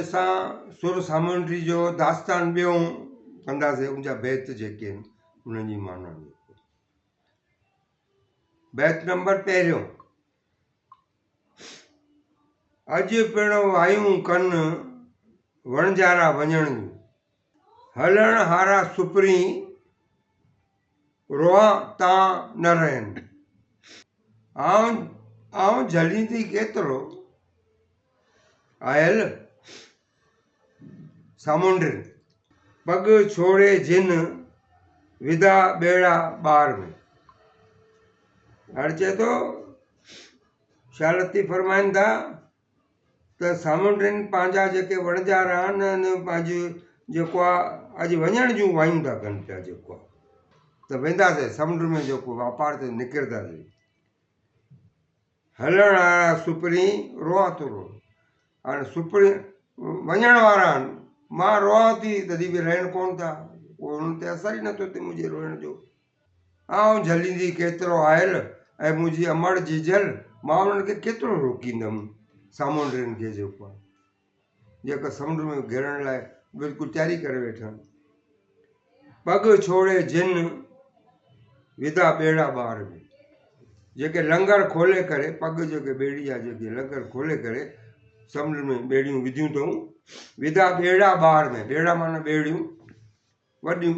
असां सुर सामंडी जो दास्तान ॿियों कंदासीं। उनजा बैत जेके आहिनि उन्हनि जी माना। बैत नंबर पहिरियों। अॼु पिण वायूं कन वणजारा वञण जूं, हलण हारा सुपरी रोआ तां न रहनि। आऊं झलींदी केतिरो आयल सामुंड, पग छोड़े जिन विदा ॿेड़ा ॿार में। हाणे चए थो शालती फरमाइनि था त सामुंडनि पंहिंजा जेके वणजारा आहिनि पंहिंजो जेको आहे अॼु वञण जूं वायूं था कनि पिया। जेको आहे त वेंदासीं समुंड में जेको वापार ते निकिरंदासीं। हलण वारा सुपरी रोआ थो रो। हाणे सुपरी वञण वारा आहिनि, मां रोआं थी तॾहिं बि रहनि कोन था, उन्हनि ते असर ई नथो थिए मुंहिंजे रोइण जो। आऊं झलींदी केतिरो आयल ऐं मुंहिंजी अमड़ जी जल, मां उन्हनि खे केतिरो रोकींदमि सामुंडनि खे जेको आहे जेका समुंड में घिरण लाइ बिल्कुलु तयारी करे वेठा आहिनि। पग छोड़े जिन विदा ॿेड़ा ॿार में, जेके लंगर खोले करे पग जेके ॿेड़ी आहे जेके लंगर खोले करे समुंड में ॿेड़ियूं विधियूं अथऊं। विदा ॿेड़ा ॿार में, ॿेड़ा माना ॿेड़ियूं वॾियूं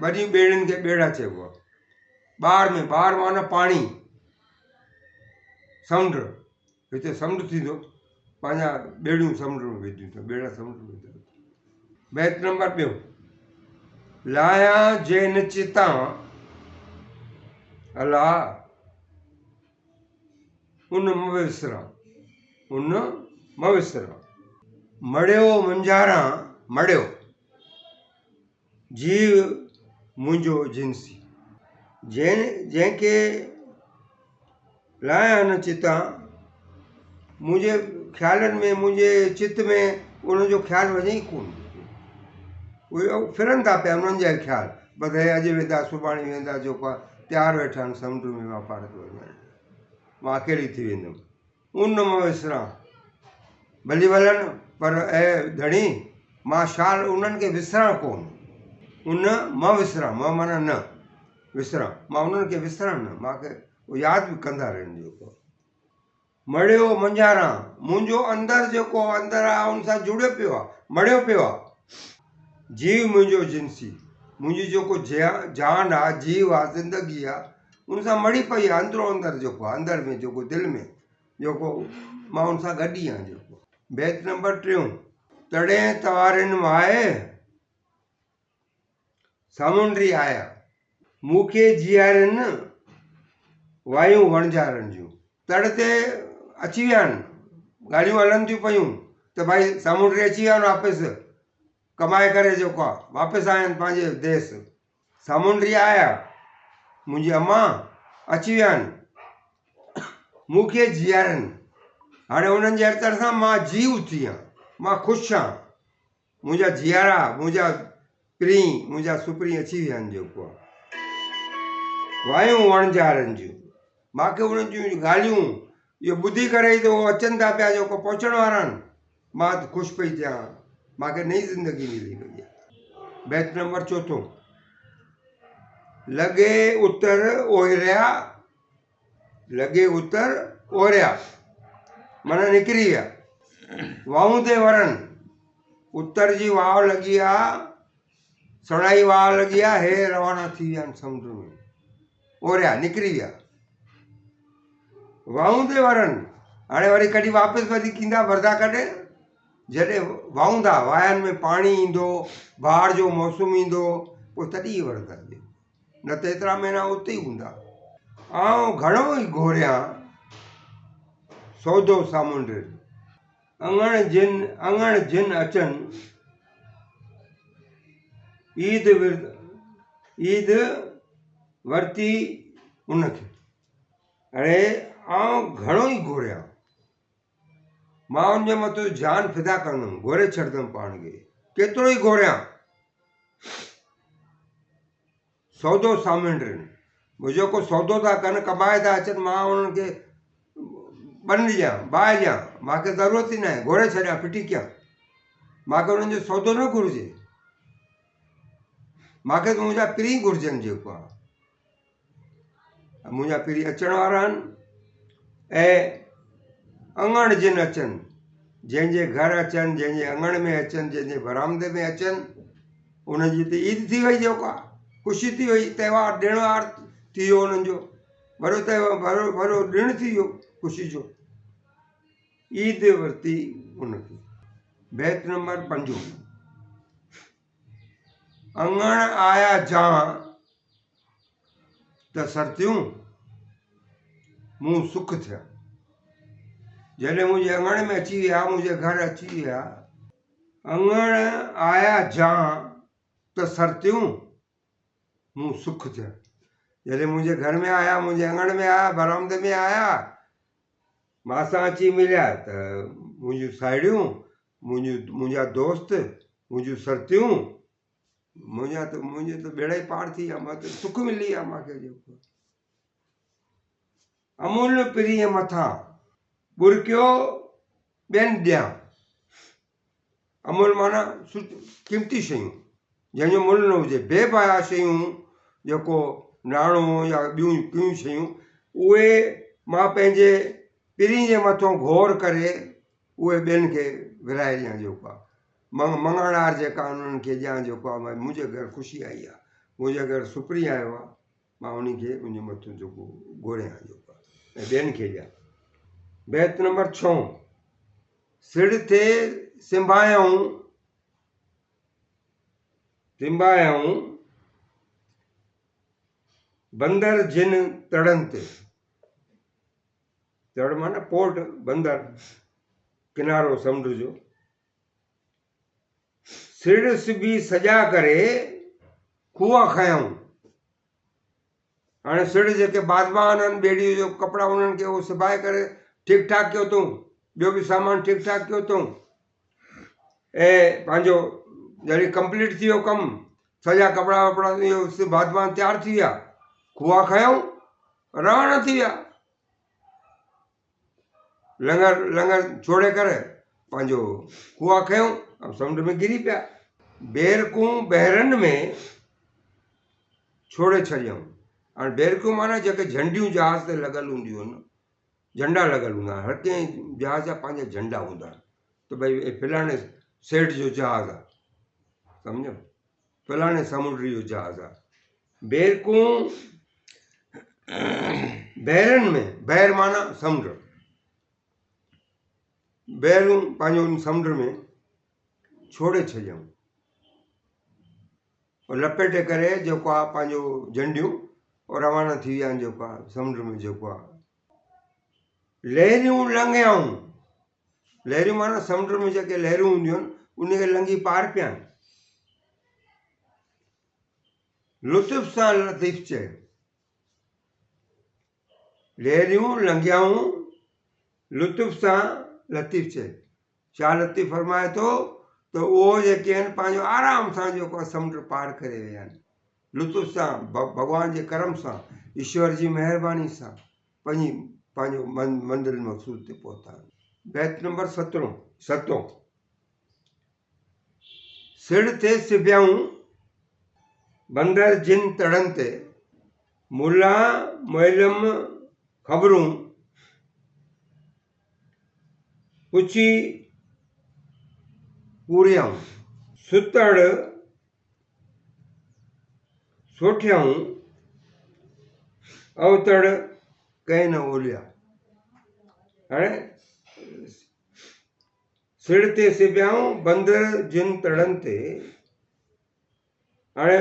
वॾियूं ॿेड़ियुनि खे ॿेड़ा चइबो आहे। ॿार में, ॿार माना पाणी, समुंड, हिते समुंड थींदो, पंहिंजा ॿेड़ियूं समुंड में विधियूं अथऊं, ॿेड़ा समुंड में विधियूं। बैत नंबर ॿियों। लाया जे न चितां अला उन मविसरा, उन मविसरा। मड़ियो मुंजारा मड़ियो जीव मुंहिंजो जिंसी। जंहिंखे लाया न चितां, मुंहिंजे ख़्यालनि में मुंहिंजे चित में उन्हनि जो ख़्यालु वञे ई कोन। उहे फिरनि था पिया उन्हनि जा ख़्याल, बसि अॼु वेंदा सुभाणे वेंदा, जेको आहे तयारु वेठा आहिनि समुंड में वापार ते वञण। मां अकेली थी वेंदुमि। उन मां विसरां, भली वलनि पर ऐं धणी मां शाल उन्हनि खे विसरां कोन। उन मां विसरां, मां माना न विसरां, मां उन्हनि खे विसरां न, मूंखे उहो यादि बि कंदा रहनि। जेको मड़ियो मुंजारा, मुंहिंजो अंदरि जेको अंदरि आहे उन सां जुड़ियो पियो आहे, मड़ियो पियो आहे। जीव मुंहिंजो जिंसी, मुंहिंजी जेको जान आहे, जीव आहे, ज़िंदगी आहे, उन सां मड़ी पई आहे अंदरो अंदरि। जेको आहे अंदरि में जेको दिलि में जेको मां उन सां गॾु ई आहियां। जेको बैत नंबर टियों। तॾहिं तवारिन माए सामुंडी आया, मूंखे जीआरनि वायूं वणजारनि जूं। तड़ ते अची विया आहिनि, ॻाल्हियूं हलनि थियूं पयूं त भाई सामुंडी अची विया आहिनि वापसि कमाए करे, जेको आहे वापसि आया आहिनि पंहिंजे देश। सामुंडी आया, मुंहिंजी अम्मा अची विया आहिनि, मूंखे जीआरनि। हाणे उन्हनि जे अचण सां मां जीव थी आहियां, मां ख़ुशि आहियां। मुंहिंजा जीआरा, मुंहिंजा प्री, मुंहिंजा सुपरी अची विया आहिनि। जेको आहे वायूं वणजारनि जूं, मूंखे उन्हनि जूं ॻाल्हियूं इहो ॿुधी करे ई त उहो अचनि था पिया, जेको पहुचण वारा आहिनि। मां त ख़ुशि पई थियां, मूंखे नई ज़िंदगी मिली वई आहे। बैत नंबर चोथों। लॻे उतर ओहिरिया, लॻे उतर ओहिरिया माना निकिरी विया। वाहूं ते वरनि, उतर जी वाह लॻी आहे, सणाई वाह लॻी आहे, हे रवाना थी विया आहिनि समुंड में, ओहिरिया निकिरी विया। वाहूं ते वरनि, हाणे वरी कॾहिं वापसि वरी कींदा वरदा कॾहिं जॾहिं वाहूंदा, वायनि में पाणी ईंदो, बहार जो मौसम ईंदो, पोइ तॾहिं वरदा, न त एतिरा महीना उते ई हूंदा। आऊं घणो ई घोरियां सौदो सामुंड, अङण जिन अचनि ईद वरिती उनखे। हाणे आऊं घणो ई घोरियां, मां उनजे मथां जान फिदा कंदुमि, घोरे छॾंदुमि पाण खे, केतिरो ई घोरियां। सौदो सामुंडनि, जेको सौदो था कनि, कमाए था अचनि, मां उन्हनि खे बंदि ॾियां, बाहि ॾियां, मूंखे ज़रूरत ई न आहे, घोरे छॾियां, फिटी कयां। मूंखे उन्हनि जो सौदो न घुरिजे, मूंखे त मुंहिंजा पीउ घुरिजनि। जेको आहे मुंहिंजा पीउ अचण वारा आहिनि ऐं अङण जिन अचनि, जंहिंजे घर अचनि, जंहिंजे अङण में अचनि, जंहिंजे बरामदे में अचनि, उनजी त ईद थी वई। जेको आहे ख़ुशी थी वई, त्योहार ॾिण वार थी वियो उन्हनि जो, वॾो त्योहार वॾो ॾिणु थी वियो ख़ुशी जो। ईद वरिती उनखे। बैत नंबर 5, अङण आया जां त सरतियूं मूं सुख थिया। जॾहिं मुंहिंजे अङण में अची विया, मुंहिंजे घर अची विया, अङण आया जां त सरतियूं मूं सुख थिया। जॾहिं मुंहिंजे घर में आया, मुंहिंजे अङण में आया, बरामदे में आया, मां सां अची मिलिया त मुंहिंजूं साहेड़ियूं, मुंहिंजा दोस्त, मुंहिंजूं सरतियूं, मुंहिंजे त बेड़ा ई पार थी विया। मां त सुख मिली विया मूंखे। जेको अमूल पिरीअ मथां बुरकियो ॿियनि ॾियां। अमूल माना क़ीमती शयूं जंहिंजो मुल न हुजे, बेबाया शयूं, जेको नाणो या ॿियूं शयूं, उहे मां पंहिंजे पीरी जे मथां घोर करे उहे ॿियनि खे विराए ॾियां। जेको आहे मंगणहार जेका उन्हनि खे ॾियां। जेको आहे मुंहिंजे घर ख़ुशी आई आहे, मुंहिंजे घर सुपरी आयो आहे, मां उनखे उनजे मथां जेको घोरियां जेको आहे ऐं ॿियनि खे ॾियां। बैत नंबर 6, सिड़ थे सिंभायऊं बंदर जिन तड़नि ते। तड़ माना पोर्ट, बंदर, किनारो समुंड जो। सिड़ सिबी सॼा करे खूह खयऊं। हाणे सिड़ जेके बाज़बान आहिनि, ॿेड़ीअ जो कपिड़ा, उन्हनि खे उहो सिबाए करे ठीकु ठाक कयो अथऊं, ॿियो बि सामान ठीकु ठाक कयो अथऊं ऐं पंहिंजो जॾहिं कंप्लीट थी वियो कमु, सॼा कपिड़ा वपिड़ा इहो बाज़बान तयारु थी विया, खूह खयऊं, रवाना थी विया। लंगर छोड़े करे पंहिंजो खूह खयऊं ऐं समुंड में किरी पिया। बेरकूं बहिरनि में छोड़े छॾियऊं। हाणे बेरकूं माना जेके झंडियूं जहाज़ ते लॻल हूंदियूं आहिनि, झंडा लॻल हूंदा आहिनि। हर कंहिं जहाज़ जा पंहिंजा झंडा हूंदा आहिनि त भई फलाणे सेठ जो जहाज़ आहे, सम्झो, फलाणे समुंड जो जहाज़ आहे। बेरकूं बहिरनि में, बहिर माना समुंड, बहिरूं पंहिंजो समुंड में छोड़े छॾियऊं और लपेटे करे जेको आहे पंहिंजो झंडियूं और रवाना थी विया आहिनि। जेको आहे समुंड में जेको आहे लहरियूं लंघियाऊं। लहरियूं माना समुंड में जेके लहरियूं हूंदियूं आहिनि, उनखे लंघी पार पिया आहिनि। लुत्फ़ सां लतीफ़ चए, लहरियूं लंघियाऊं, लुत्फ़ सां लतीफ़ चए। छा लतीफ़ फरमाए थो त उहो जेके आहिनि पंहिंजो आराम सां जेको आहे समुंड पार करे विया आहिनि, लुत्फ़ सां, भॻवान जे करम सां, ईश्वर जी महिरबानी सां पंहिंजो मंज़िल मक़सूद ते पहुता आहिनि। बैत नंबर 7, सिड़ थे सिबियाऊं बंदर जिन तड़नि ते, मुला मुअल्लिम ख़बरूं पुछी पूरियाऊं। सुतड़ सोठियाऊं, अवतड़ कंहिं न ओलिया। हाणे सिड़ ते सिबियाऊं बंदर जिन तड़नि ते, हाणे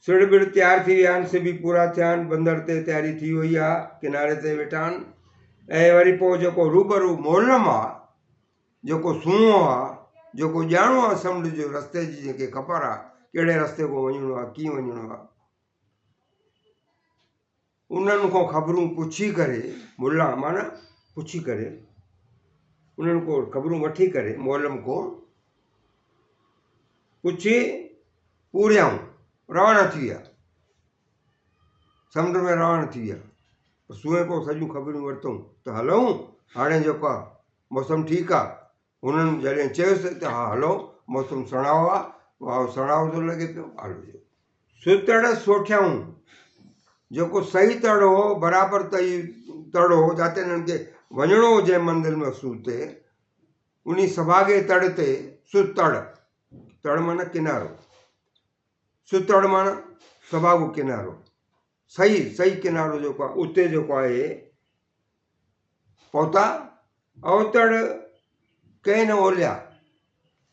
सिड़ बिड़ तयारु थी विया आहिनि, सिबी पूरा थिया आहिनि, बंदर ते तयारी थी वई आहे, किनारे ते वेठा आहिनि ऐं वरी पोइ जेको रूबरू मोलम आहे, जेको सुहिणो आहे, जेको ॼाणो आहे समुंड जो रस्ते जी जेके ख़बर आहे, कहिड़े रस्ते खां वञिणो आहे, कीअं वञिणो आहे, उन्हनि खां ख़बरूं पुछी करे, मुला माना पुछी करे, उन्हनि को ख़बरूं वठी करे, मोलम को पुछी पूरियाऊं, रवाना थी विया, समुंड में रवाना थी विया। सुहे को सॼियूं ख़बरूं वरितऊं त हलूं, हाणे जेको आहे मौसम ठीकु आहे, उन्हनि जॾहिं चयोसि त हा हलो मौसम सणाओ आहे, वाह सणाओ थो लॻे पियो, हलो जो सुतड़ सोठियाऊं, जेको सही तड़ हो बराबरि तड़ हो, जिते हिननि खे वञिणो हुजे मंदिर मक़सूद ते, उन सभागे तड़ ते सुतड़, तड़ माना किनारो, सुतड़ माना सभागो किनारो, सही सही किनारो जेको आहे उते जेको आहे पहुता। अवतड़ कंहिं न ओलिया,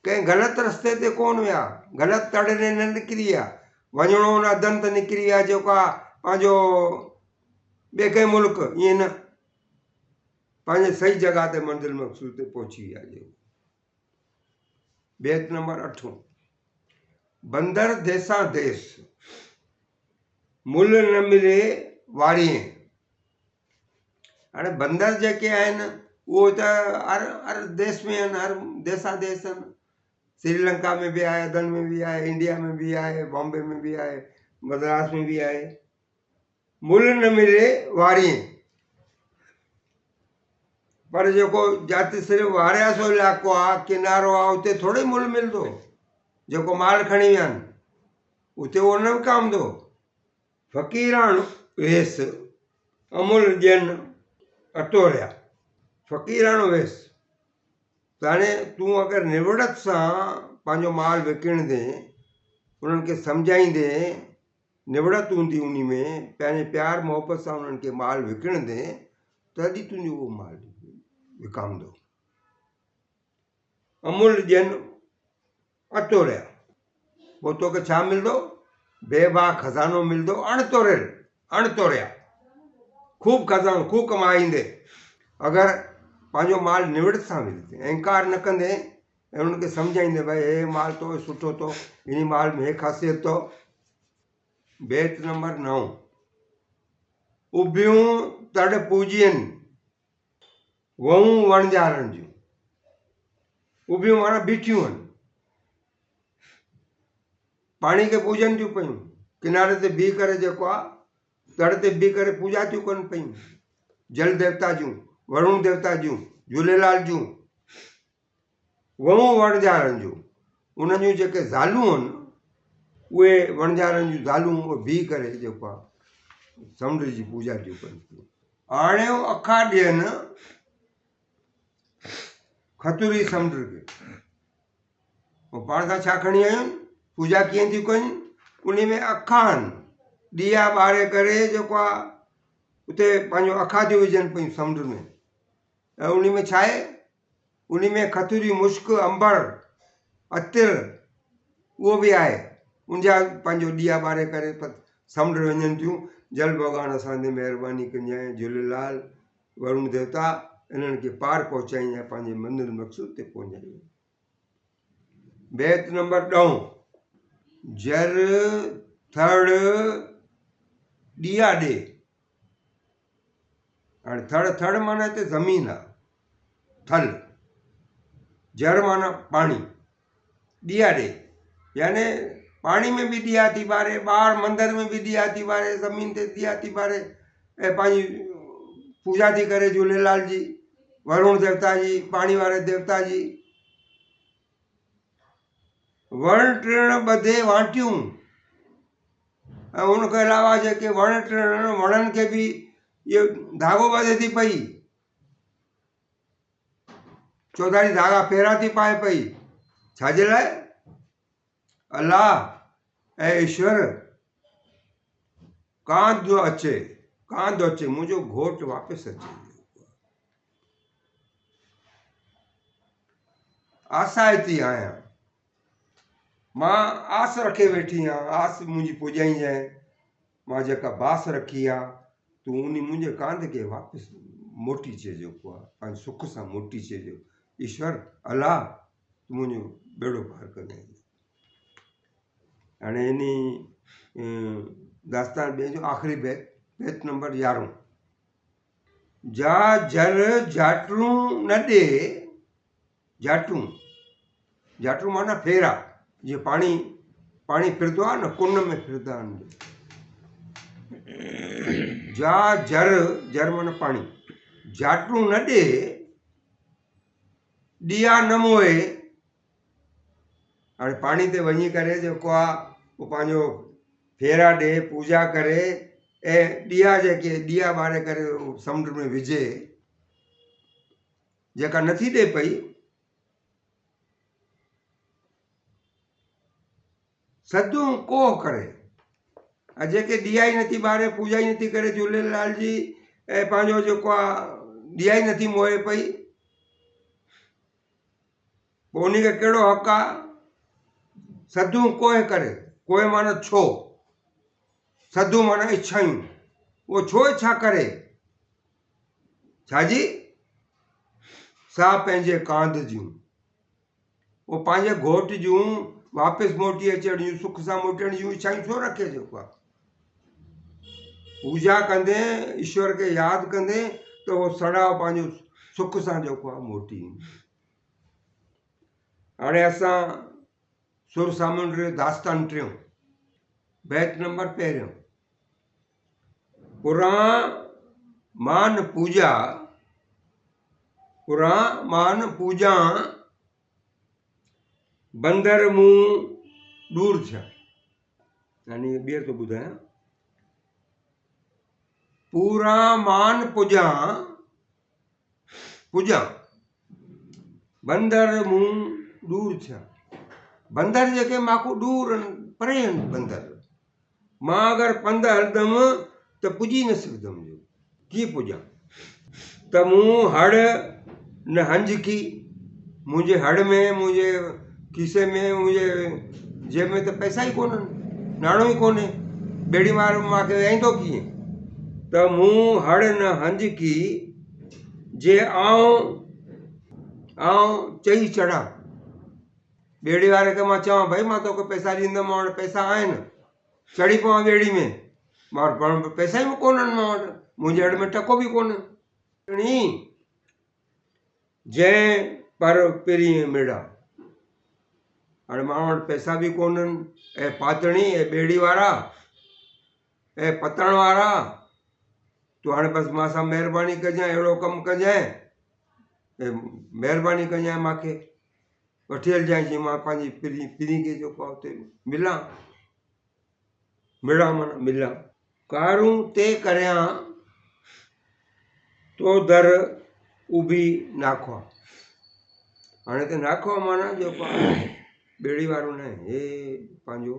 कंहिं ग़लति रस्ते ते कोन विया, ग़लति तड़ ने न निकिरी विया, वञिणो न अदंत निकिरी विया जेको आहे पंहिंजो ॿिए कंहिं मुल्क, ईअं न, पंहिंजे सही जॻह ते मंज़िल मक़सूद ते पहुची विया। बेत नंबर 8, बंदर देसां देस मुल न मिले वारीअ। हाणे बंदर जेके आहिनि उहो त हर देश में आहिनि, हर देसा देश आहिनि, श्रीलंका में बि आहे, अदन में बि आहे, इंडिया में बि आहे, बॉम्बे में बि आहे, मद्रास में बि आहे। मुल न मिले वारीअ, पर जेको जिते सिर्फ़ु वारियासो इलाइक़ो आहे, किनारो आहे, उते थोरो ई मुल मिलंदो। जेको माल खणी विया आहिनि उते उहो न विकामंदो। फ़क़ीराणो वेस अमुल ॾियनि अटोरिया, फ़क़ीराणो वेस, त हाणे तूं अगरि निवड़त सां पंहिंजो माल विकिणंदे, उन्हनि खे सम्झाईंदे, निवड़त हूंदी उन में, पंहिंजे प्यार मोहबत सां उन्हनि खे माल विकिणंदे, तॾहिं तुंहिंजो उहो माल विकामंदो। अमुल ॾियनि अटोरिया, पोइ तोखे छा मिलंदो? बेबा खज़ानो मिलंदो, अणतोरियल, अणतोरिया, ख़ूब खज़ानो, ख़ूब कमाईंदे अगरि पंहिंजो माल निवड़त सां विझंदे, अहंकार न कंदे ऐं उन्हनि खे सम्झाईंदे भई हे माल तो सुठो तो, इन माल में हे ख़ासियत तो। बेत नंबर 9, उभियूं तड़ पूॼियनि वहूं वणजारनि जूं। उभियूं माना बीठियूं आहिनि, पाणी खे पूॼनि थियूं पयूं, किनारे ते बीह करे जेको आहे तड़ ते बीह करे पूॼा थियूं कनि पयूं, जल देवता जूं, वरुण देवता जूं, झूलेलाल जूं। वहूं वणजारनि जूं, उन्हनि जूं जेके ज़ालूं आहिनि उहे वणजारनि जूं ज़ालूं उहे बीह करे जेको आहे समुंड जी पूॼा थियूं कनि पियूं। आणियो अखा ॾियनि खतुरी समुंड खे, पोइ पाण सां छा खणी आयूं, पूॼा कीअं थियूं कनि, उन में अखा आहिनि, ॾीया ॿारे करे जेको आहे उते पंहिंजो अखा थियूं विझनि पियूं समुंड में, ऐं उन में छा आहे, उन में खतुरी मुश्क अंबर अतिर उहो बि आहे, उनजा पंहिंजो ॾीया ॿारे करे समुंड वञनि थियूं। जल भॻवान असांजे महिरबानी कजांइ, झूलेलाल वरुण देवता इन्हनि खे पार पहुचाईं, पंहिंजे मंदिर मक़सूद ते पहुचाईं। बेत नंबर 10, जर थड़ ॾीया ॾे। हाणे थड़ माना हिते ज़मीन आहे, थल, जर माना पाणी, ॾीया ॾे यानी पाणी में बि ॾीया थी ॿारे, ॿाहिरि मंदर में बि ॾीया थी ॿारे, ज़मीन ते ॾीया थी ॿारे, ऐं पंहिंजी पूॼा थी करे झूलेलाल जी, वरुण देवता जी, पाणी वारे देवता जी। वण टिण ॿधे वाटियूं, ऐं उनखां अलावा जेके वण टिण वणनि खे बि इहो धाॻो ॿधे थी पई, चौधारी धाॻा फेरा थी पाए पई, छाजे लाइ? अल्लाह ऐं ईश्वर कांधो अचे, कांधो अचे, मुंहिंजो घोटु वापसि अचे, आसाइती आहियां, मां आस रखे वेठी आहियां, आस मुंहिंजी पुॼाइजांइ, मां जेका बास रखी आहे तूं उन मुंहिंजे कांध खे वापसि मोटी अचे, जेको आहे पंहिंजे सुख सां मोटी अचे। ईश्वर अल्लाह तूं मुंहिंजो बेड़ो पार कंदे। हाणे इन दास्तान ॿिए जो आख़िरी बेत, बेत नंबर 11, जा जर जाटरूं न ॾे, जाटरूं, जाटरूं माना फेरा, जीअं पाणी फिरंदो आहे न, कुन में फिरंदा आहिनि, जा जर, जर माना पाणी, जाटरूं न ॾे ॾीआ न मोए हाणे पाणी ते वञी करे जेको आहे उहो पंहिंजो फेरा ॾे पूजा करे ऐं ॾीआ जेके ॾीआ ॿारे करे समुंड में विझे जेका नथी ॾे पई सदूं कोह करे ऐं जेके ॾीआ ई नथी ॿारे पूजा ई नथी करे झूलेलाल जी ऐं पंहिंजो जेको आहे ॾीआ ई नथी मोए पई पोइ उन खे कहिड़ो हक़ आहे सदूं कोह करे कोह माना छो सदूं माना इच्छायूं उहो छो इच्छा करे छाजी सा पंहिंजे कांध जूं उहो पंहिंजे घोट जूं वापसि मोटी अचण जूं सुख सां मोटण जूं इच्छाऊं छो रखे जेको आहे पूजा कंदे ईश्वर खे यादि कंदे त उहो सड़ाव पंहिंजो सुख सां जेको आहे मोटी हाणे असां सुर सामुंड दास्तान टियों बैत नंबर पहिरियों मान पूजा बंदर मुंहुं दूर थिया यानी ॿीहर थो ॿुधायां पूरा मान पूजा बंदर मुंहुं दूर थिया बंदर जेके मांखो दूर आहिनि परे आहिनि बंदर मां अगरि पंधु हलंदमि त पुॼी न सघंदमि कीअं पुॼां त मूं हड़ न हंजकी मुंहिंजे हड़ में मुंहिंजे खीसे में मुंहिंजे जेब में त पैसा ई कोन्हनि नाणो ई कोन्हे ॿेड़ी वारो मूंखे वेहाईंदो कीअं त मूं हड़ न हंजकी जे आऊं चई चढ़ां ॿेड़ी वारे खे मां चवां भई मां तोखे पैसा ॾींदुमि मां वटि पैसा आहिनि चढ़ी पवां ॿेड़ी में मां वटि पैसा ई कोन्हनि मां वटि मुंहिंजे हड़ में टको बि कोन्हे जंहिं पर पहिरीं मिड़ा हाणे मां वटि पैसा बि कोन्हनि ऐं पातणी ऐं ॿेड़ी वारा ऐं पतण वारा तूं हाणे बसि मां सां महिरबानी कजांइ अहिड़ो कमु कजांइ महिरबानी कजांइ मूंखे वठी हलिजांइ जीअं मां पंहिंजी पीढ़ी खे जेको आहे हुते मिलां माना मिलां कारूं ते करियां तो दर उभी नाखो हाणे त नाखो माना जेको आहे ॿेड़ी वारो न हे पंहिंजो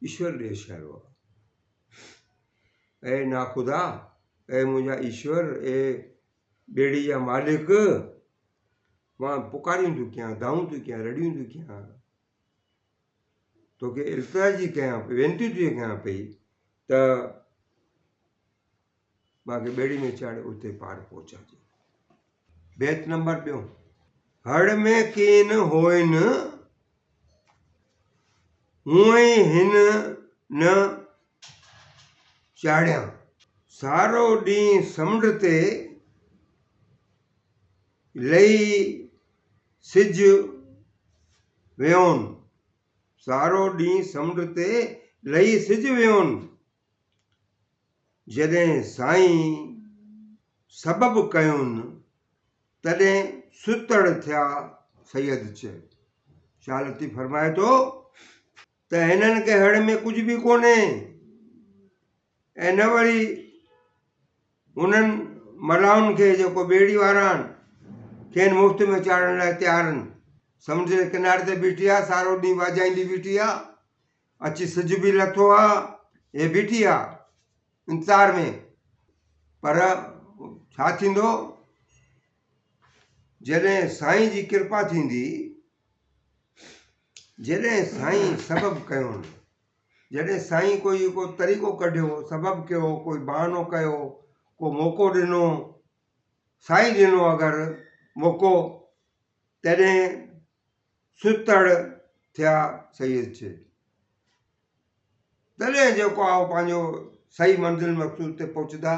ईश्वर ॾे इशारो आहे ऐं नाखुदा ऐं मुंहिंजा ईश्वर ऐं ॿेड़ी जा मालिक मां पुकारियूं थी कयां दाऊं थी कयां रड़ियूं थी कयां तोखे इल्तिजा जी कयां वेनतियूं थी कयां पई त मूंखे ॿेड़ी में चाढ़े उते पार पहुचाइजे बैत नंबर ॿियों हड़ में कीन होइन हूअं ई हिन न चाढ़ियां सारो ॾींहुं समुंड ते लही सिज वियोनि सारो ॾींहुं समुंड ते लही सिज वियोनि जॾहिं साईं सबबु कयुनि तॾहिं सुतड़ थिया सैयद चए छा लतीफ़ फरमाए थो त हिननि खे हड़ में कुझु बि कोन्हे ऐं न वरी उन्हनि मलाउनि खे जेको ॿेड़ी वारा आहिनि खेनि मुफ़्त में चाढ़ण लाइ तयारु आहिनि समुंड जे किनारे ते बीठी आहे सारो ॾींहुं वाजाईंदी बीठी आहे अची सिज बि लथो आहे हे बीठी आहे इंतज़ार में पर छा थींदो जॾहिं साईं जी कृपा थींदी जॾहिं साईं सबबु कयोनि जॾहिं साईं कोई को तरीक़ो कढियो सबबु कयो कोई बहानो कयो को मौक़ो ॾिनो साईं ॾिनो अगरि मौक़ो तॾहिं सुतड़ थिया सैयद चए तॾहिं जेको आहे पंहिंजो सही मंज़िल मक़सूद ते पहुचंदा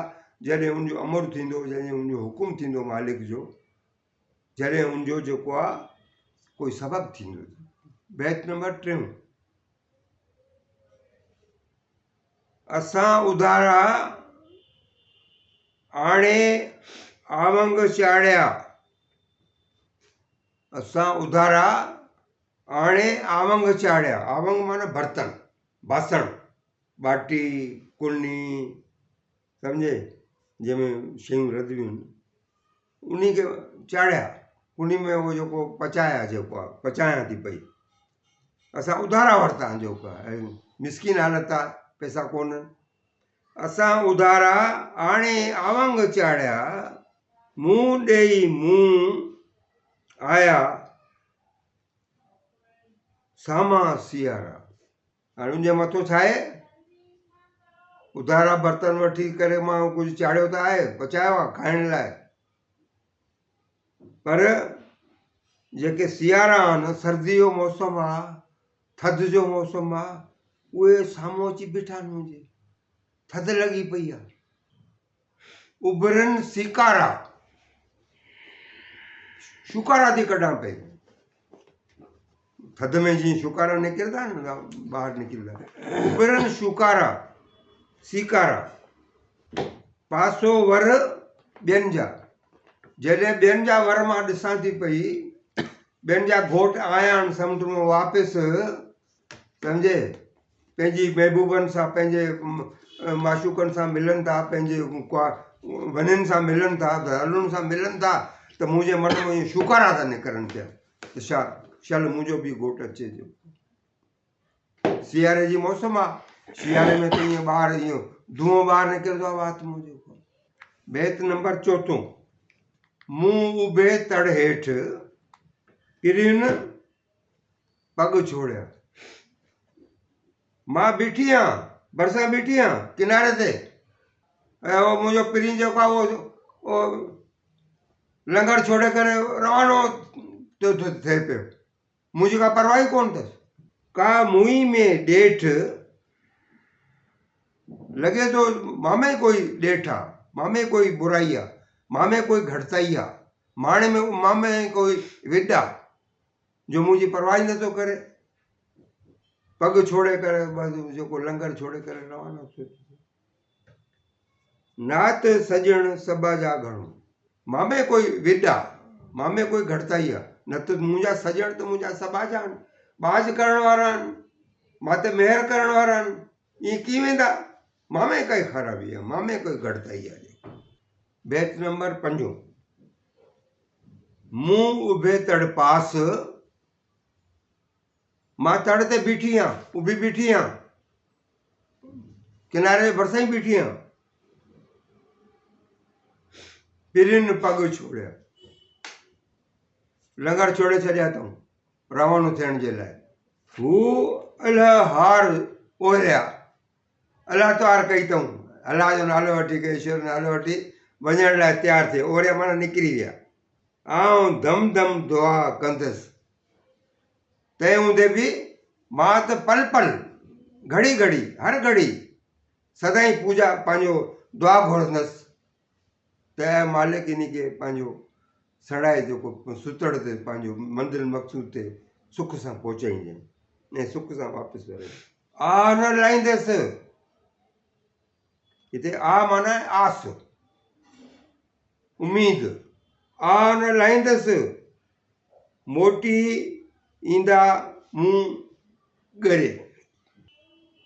जॾहिं उनजो अमर थींदो जॾहिं उनजो हुकुम थींदो मालिक जो जॾहिं उनजो जेको आहे कोई सबबु थींदो बैत नंबर 3 असां उधारा आणे आवंग चाढ़िया असां उधारा आणे आवंग चाढ़िया। आवंग माना बर्तन, बासण, बाटी, कुलनी, सम्झे, जंहिंमें शयूं रधियूं आहिनि, उन्ही खे चाढ़िया। कुनी में उहो जेको पचाया, जेको आहे पचायां थी पई, असां उधारा वरिता जेको आहे, मिसकिन हालत आहे, पैसा कोन्हनि। असां उधारा आणे आवंग चाढ़िया, मुंहुं ॾेई मुंहुं आया सामा सियारा। हाणे उनजे मथां छा आहे? उधारा बर्तन वठी करे मां कुझु चाढ़ियो त आहे, पचायो आहे खाइण लाइ, पर जेके सियारा आहिनि, सर्दी जो मौसम आहे, थधि जो मौसम आहे, उहे साम्हूं अची बीठा आहिनि मुंहिंजे, थधि लॻी पई आहे। उभरनि सिकारा, शुकारा थी कढां पई। थधि में जीअं शुकारा निकिरंदा आहिनि न, ॿाहिरि निकिरंदा, उभरनि शुकारा सिकारा, पासो वर ॿियनि जा। जॾहिं ॿियनि जा वर मां ॾिसां थी पई, ॿियनि जा घोट आया आहिनि समुंड मां वापसि, सम्झे, पंहिंजी महबूबनि सां, पंहिंजे माशूकनि सां मिलनि था, पंहिंजे वननि सां मिलनि था, दयालुनि सां मिलनि था, त मुंहिंजे मन में इहे शुकारा था निकिरनि पिया त छा शल मुंहिंजो बि घोट अचे जो। सियारे जी मौसम आहे, सियारे में त ईअं ॿाहिरि इहो धुओं ॿाहिरि निकिरंदो आहे वात मुंहिंजो। बैत नंबर 4, मुंहुं उभे तड़ हेठि किरियुनि पग छोड़िया। मां बीठी आहियां, भरिसां बीठी आहियां किनारे ते, ऐं उहो मुंहिंजो पिरी जेको आहे उहो लंगर छोड़े करे रवानो थियो थिए पियो। मुंहिंजी का परवाह ई कोन अथसि। का मुई में ॾेठ, लॻे थो मां में कोई ॾेठ आहे, मां में कोई बुराई आहे, मां में कोई घटिताई आहे, मां में कोई विड आहे जो मुंहिंजी परवाह ई नथो करे। पग छोड़े करे बसि जेको लंगर छोड़े करे रवानो थियो। नात सजण सभा जा घणो, मां में कोई विड आहे, मां में कोई घटिताई आहे, न त मुंहिंजा सजण त मुंहिंजा सभा जा आहिनि, बाज करण वारा आहिनि, मां ते महिर करण वारा आहिनि। ईअं की वेंदा? मां में काई ख़राबी आहे, मां में कोई घटिताई आहे। बैत नंबर 5, मुंहुं उभे तड़ पास, मां तड़ ते बीठी आहियां, उभी बीठी आहियां, किनारे भरिसां ई बीठी आहियां। पिरियुनि पग छोड़िया, लंगर छोड़े छॾिया अथऊं रवानो थियण जे लाइ। हू अलाह हार ओहिरिया, अलाह तवार कई अथऊं, अलाह जो नालो वठी करे, ईश्वर जो नालो वठी वञण लाइ तयारु थिए, ओहिरिया माना निकिरी विया। आउं धम धम दुआ कंदुसि, तंहिं हूंदे बि मां त पल पल, घड़ी घड़ी, हर घड़ी सदाईं पूजा पंहिंजो दुआ घुरंदुसि त मालिक इन खे पंहिंजो सड़ाए जेको सुतड़ ते पंहिंजो मंज़िल मक़सूद ते सुख सां पहुचाईंदे ऐं सुख सां वापसि वरे। आ न लाहींदसि, हिते आ माना आस, उम्मीद। आ न लाहींदसि, मोटी ईंदा मुंहुं ॻरे।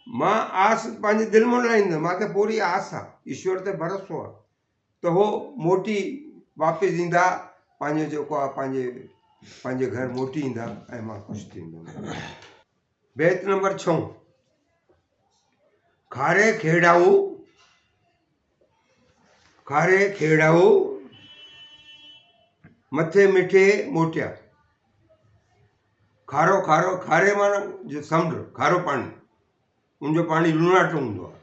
मां आस पंहिंजे दिलि में लाहींदुमि, मूंखे पूरी आस आहे, ईश्वर ते भरोसो आहे त हो मोटी वापसि ईंदा, पंहिंजो जेको आहे पंहिंजे घर मोटी ईंदा ऐं मां ख़ुशि थींदुमि। बैत नंबर 6, खारे खेड़ाऊ, खारे खेड़ाऊ मथे मिठे मोटिया। खारो खारो, खारे माना जो समुंड, खारो पाणी, उनजो पाणी लूणाटो हूंदो आहे,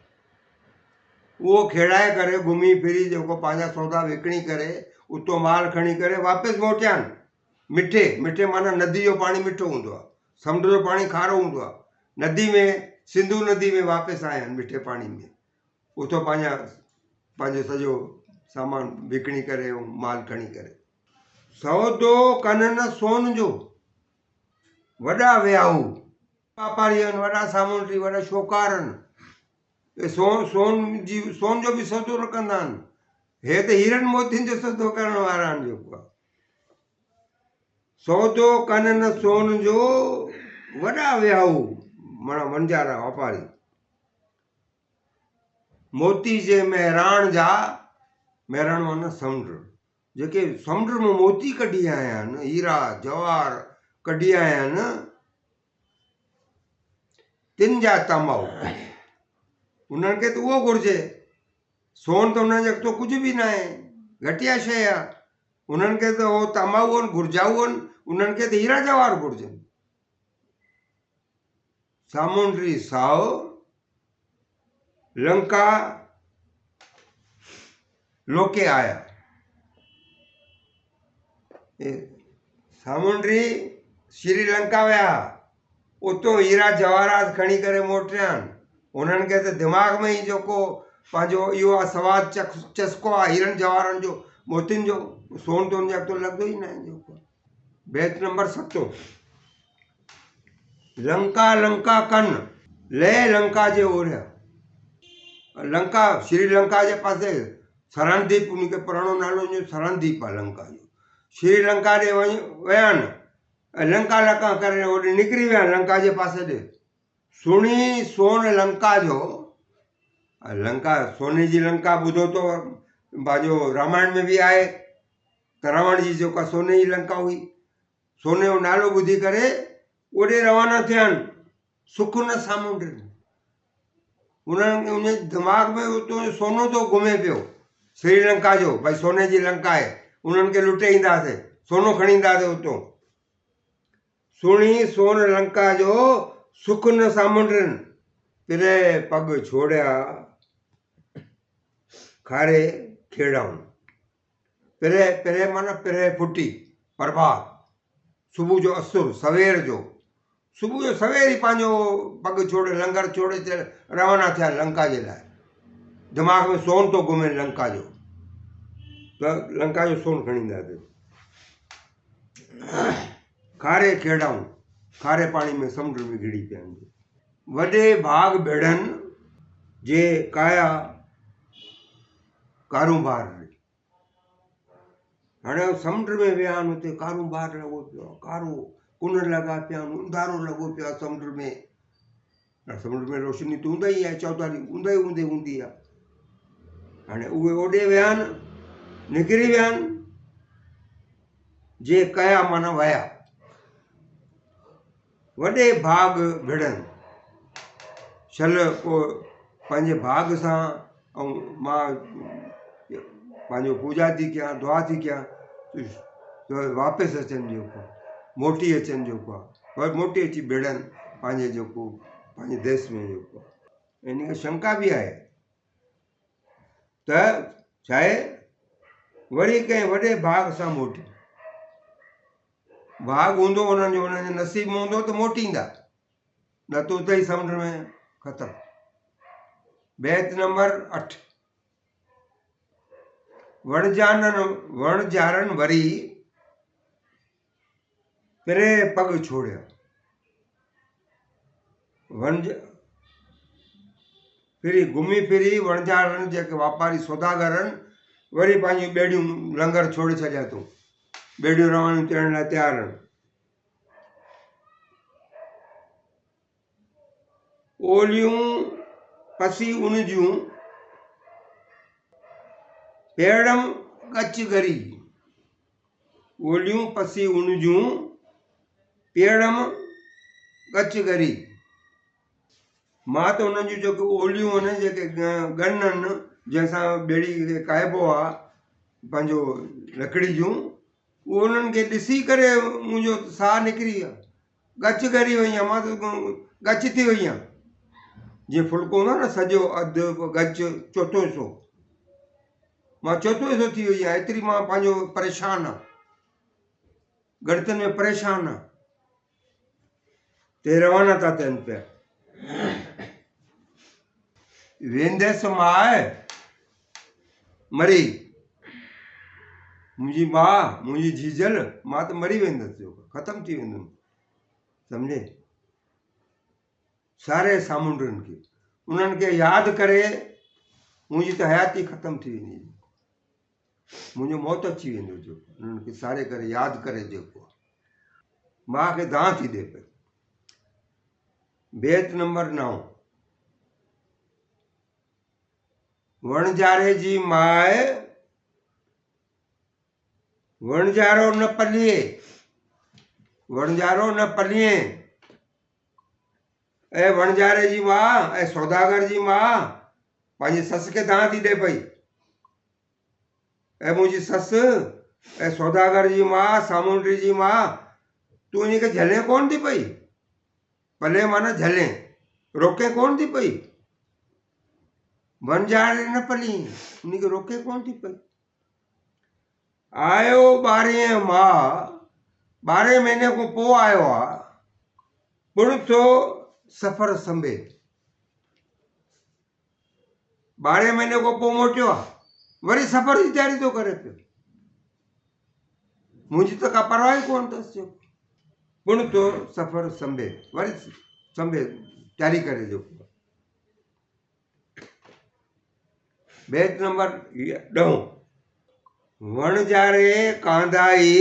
उहो खेड़ाए करे घुमी फिरी जेको पंहिंजा सौदा विकिणी करे उतो माल खणी करे वापसि मोटिया आहिनि। मिठे, मिठे माना नदी जो पाणी मिठो हूंदो आहे, समुंड जो पाणी खारो हूंदो आहे। नदी में, सिंधु नदी में वापसि आया आहिनि मिठे पाणी में, उतो पंहिंजो सॼो सामान विकिणी करे ऐं माल खणी करे। सौदो कननि सोन जो, वॾा वियाऊ वापारी आहिनि, वॾा सामूंडी, वॾा शोकार आहिनि, सोन जो बि सौदो रखंदा आहिनि। हे त हीरनि मोतियुनि जो सौदो करण वारा आहिनि जेको आहे। सौदो कनन सोन जो वॾा विहाऊ माना वणजारा वापारी मोती जे मेहराण जा मेहराण माना समुंड जेके समुंड में मोती कढी आया आहिनि हीरा जवाहर कढी आया आहिनि तिन जा तमाऊ उन्हनि खे त उहो घुरिजे सोन त उन्हनि जे अॻितो कुझु बि न आहे घटिया शइ आहे उन्हनि खे त उहो तमाऊ आहिनि घुरिजाऊ आहिनि उन्हनि खे त हीरा जवाहर घुरिजनि सामुंडी साओ लंका लोके आया सामुंडी श्रीलंका विया उतो हीरा जवाहरात खणी करे मोटिया आहिनि उन्हनि खे त दिमाग़ में ई जेको पंहिंजो इहो आहे सवादु चस्को आहे हीरनि जवाहरनि जो मोतियुनि जो सोन त उनजे अॻितो लॻंदो ई न आहे जेको बैत नंबर 7 लंका लंका कन ले लंका जे ओढ़िया लंका श्रीलंका जे पासे सरनदीप उनखे पुराणो नालो जो सरनदीप आहे लंका जो श्रीलंका ॾे विया आहिनि ऐं लंका लंका करे होॾे निकिरी विया लंका जे पासे ॾे सुणी सोन लंका जो लंका सोने जी लंका ॿुधो तो पंहिंजो रामायण में बि आहे त रावण जी जेका सोने जी लंका हुई सोने जो नालो ॿुधी करे ओॾे रवाना थिया आहिनि सुख न सामुंड उन्हनि उन दिमाग़ में उतो सोनो थो घुमे पियो श्रीलंका जो भई सोने जी लंका आहे उन्हनि खे लुटे ईंदासीं सोनो खणी ईंदासीं उतो सुणी सोन लंका जो सुख न सामुंडनि पिरे पग छोड़िया खारे खेड़ाऊं पिरे पिरे माना पिरे फुटी प्रभात सुबुह जो असुर सवेर जो सुबुह जो सवेर ई पंहिंजो पग छोड़े लंगर छोड़े रवाना थिया लंका जे लाइ दिमाग़ में सोन थो घुमे लंका जो त लंका जो सोन खणी ईंदासीं खारे खेड़ाऊं खारे पाणी में समुंड में घिड़ी पिया आहिनि वॾे भाग भेड़नि जे काया कारोबार हाणे समुंड में विया आहिनि हुते कारोबार लॻो पियो आहे कारो कुन लॻा पिया आहिनि उंधारो लॻो पियो आहे समुंड में रोशनी त हूंदा ई आहे चौधारी हूंदे हूंदी आहे हाणे उहे ओॾे विया आहिनि निकिरी विया आहिनि जे कया माना विया वॾे भाग भेड़नि छल पोइ पंहिंजे भाग सां ऐं मां पंहिंजो पूॼा थी कयां दुआ थी कयां त वापसि अचनि जेको मोटी अचनि जेको आहे वरी मोटी अची भेड़नि पंहिंजे जेको पंहिंजे देश में जेको इन खे शंका बि आहे त छा आहे वरी कंहिं वॾे भाग सां मोटी भाग हूंदो उन्हनि जो नसीब में हूंदो त मोटींदा न त उते ई समुंड में ख़तमु बैत नंबर 8 वणजारनि वरी पिरे पग छोड़िया फिरी घुमी फिरी वणजारनि जेके वापारी सौदागर आहिनि वरी पंहिंजियूं ॿेड़ियूं लंगर छोड़े छॾिया अथऊं ॿेड़ियूं रवानियूं थियण लाइ तयारु आहिनि ओलियूं पसी उन जूं पेड़म कच गरी ओलियूं पसी उन जूं पेड़म कच गरी मां त उन्हनि जूं जेके ओलियूं आहिनि जेके गन आहिनि जंहिंसां ॿेड़ी खे काइबो आहे पंहिंजो लकड़ी जूं उहो उन्हनि खे ॾिसी करे मुंहिंजो साह निकिरी वियो गच गरी वई आहियां मां त गच थी वई आहियां जीअं फुल्को हूंदो आहे न सॼो अधु गच चोथों हिसो मां चोथों हिसो थी वई आहियां एतिरी मां पंहिंजो परेशान आहे गणितनि में परेशान आहे ते रवाना था थियनि पिया वेंदसि मां मरी मुंहिंजी माउ मुंहिंजी झीझल मां त मरी वेंदसि ख़तमु थी वेंदुमि सम्झे सारे सामुंडनि खे उन्हनि खे यादि करे मुंहिंजी त हयाती ख़तमु थी वेंदी मुंहिंजो मौत अची वेंदो जेको उन्हनि खे सारे करे यादि करे जेको मां खे दां थी ॾे पई। बेत नंबर 9, वणजारे जी माए वणजारो न पलिए, वणजारो न पलिए। ऐं वणजारे जी मां ऐं सौदागर जी मां पंहिंजी सस खे दां थी ॾे पई। ऐं मुंहिंजी ससु ऐं सौदागर जी मां सामुंडी जी मां तूं इनखे झले कोन थी पई। पले माना झले, रोके कोन थी पई। वणजारे न पली, उनखे रोके कोन थी पई। आयो 12 माह, 12 महीने खां पोइ आयो आहे, पुण थो सफ़र संभे। 12 महीने खां पोइ मोटियो आहे, वरी सफ़र जी तयारी थो करे पियो। मुंहिंजी त का परवाह ई कोन अथसि। पुण थो सफ़र संभे, वरी संभे तयारी करे जो। बेत नंबर 10, वणजारे कांधाई,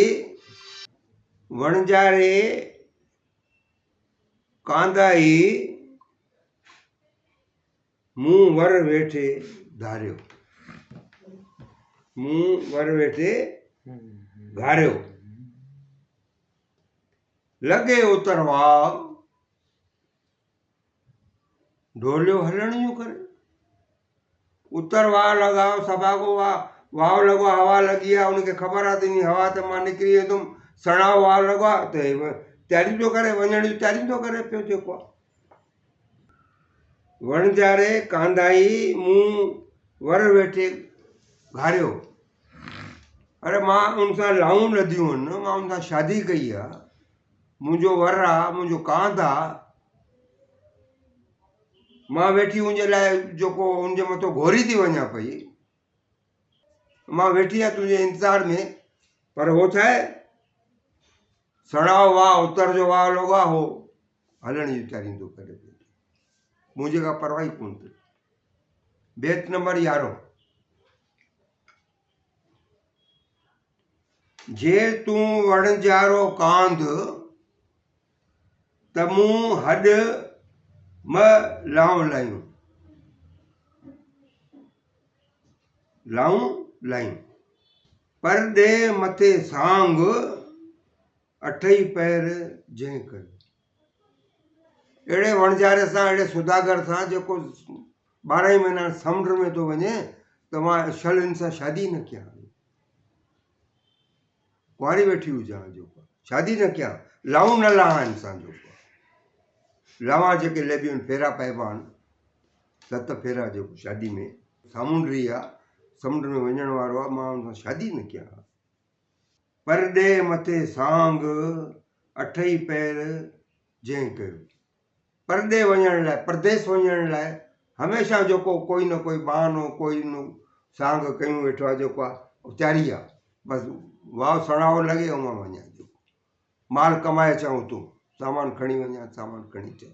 वणजारे कांधाई मुंह वर वेठे धारियो, मुंह वर वेठे घारियो। लगे उतरवाव, ढोलियो हलण यूं करे। उतरवाव लगाओ, सभा को वाव लगो, हवा लगी है, उनके खबर आहे त हवा त मां निकिरी वेंदुमि। सणाओ वाव लॻो आहे त तयारी थो करे, वञण जी तयारी थो करे पियो जेको आहे। वणजारे कांधाई मुंह वर वेठे घारियो। अरे मां उन सां लाऊं लधियूं आहिनि, मां उन सां शादी कई आहे, मुंहिंजो वर आहे, मुंहिंजो कांध आहे। मां वेठी उनजे लाइ जेको उनजे मथां घोरी थी वञा पई। मां वेठी आहियां तुंहिंजे इंतज़ार में, पर हो छा आहे, सणाओ वाह उतर जो वाह लॻो आहे, हो हलण जी तयारी थो करे पियो। मुंहिंजे का परवाह ई कोन थी। बेत नंबर 11, जे तूं वणजारो कांध त मूं हॾ म लाऊं लायूं, लाऊं लायूं। परदे मथे सांग, अठई पैर जंहिं कयो। अहिड़े वणजारे सां, अहिड़े सौदागर सां जेको 12 महीना समुंड में थो वञे, त मां शल सां शादी न कयां, कुंवारी वेठी हुजां, जेको शादी न कयां, लाऊं न लाहां इंसान जो। लावां जेके लेबियूं आहिनि, फेरा पाइबा आहिनि, 7 फेरा जेको शादी में। सामुंडी आहे, समुंड में वञण वारो आहे, मां हुन सां शादी न कयां। परदे मथे सांग, अठई पैर जंहिं कयो। परदे वञण लाइ, परदेस वञण लाइ हमेशह जेको कोई न कोई बहानो, कोई न सांग कयूं वेठो आहे, जेको आहे तयारी आहे। बसि वाव सणाओ लॻे ऐं मां वञा, जेको माल कमाए अचां, तूं सामान खणी वञा, सामान खणी अचां।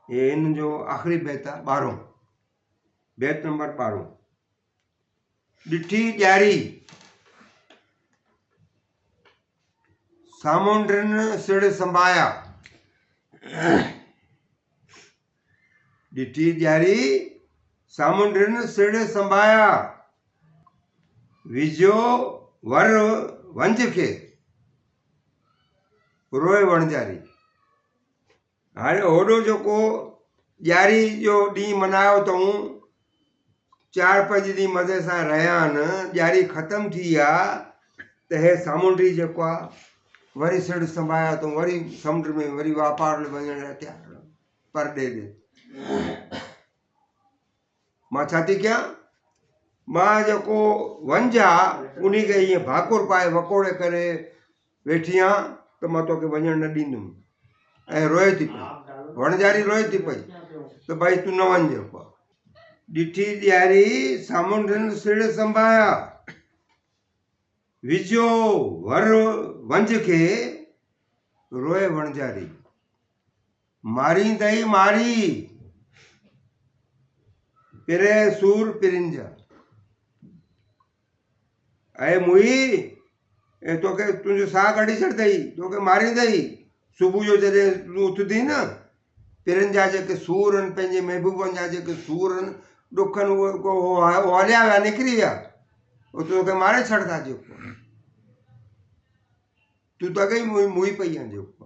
हे हिन जो आख़िरी बेत आहे, 12। बेत नंबर 12, ॾिठी ॾियारी सामुंडनि सिड़ संभाया। ॾिठी ॾियारी सामुंडनि सिड़ संभाया, विझो वर वंज खे रोए वणजारी। हाणे होॾो जेको ॾियारी जो ॾींहुं मल्हायो अथऊं, 4-5 ॾींहं मज़े सां रहिया आहिनि, ॾियारी ख़तमु थी आहे, त हे सामुंडी जेको आहे वरी सिड़ संभाया अथऊं, वरी समुंड में वरी वापार वञण लाइ तयारु। परॾे ॾे मां छा थी कयां, मां जेको वंज आहे उन खे ईअं भाकुर पाए वकोड़े करे वेठी आहियां, त मां तोखे वञणु न ॾींदुमि। ऐं रोए थी पई, वणजारी रोए थी पई त भाई तूं न वञ। जेको आहे ॾिठी ॾियारी सामुंडनि सिड़ संभाया, विझो वर वंज खे रोए वणजारी। मारींदई मारी पिरे सूर पिरिंजा। ऐं मुई, तोखे तुंहिंजो साह कढी छॾंदई, तोखे मारींदई, सुबुह जो जॾहिं तूं उथंदी न पिरनि जा जेके सूर आहिनि पंहिंजे महबूबनि जा जेके सूर आहिनि ॾुखनि उहे हलिया विया निकिरी विया उहो तोखे मारे छॾंदा जेको तूं त अॻे ई मुई पई आहे जेको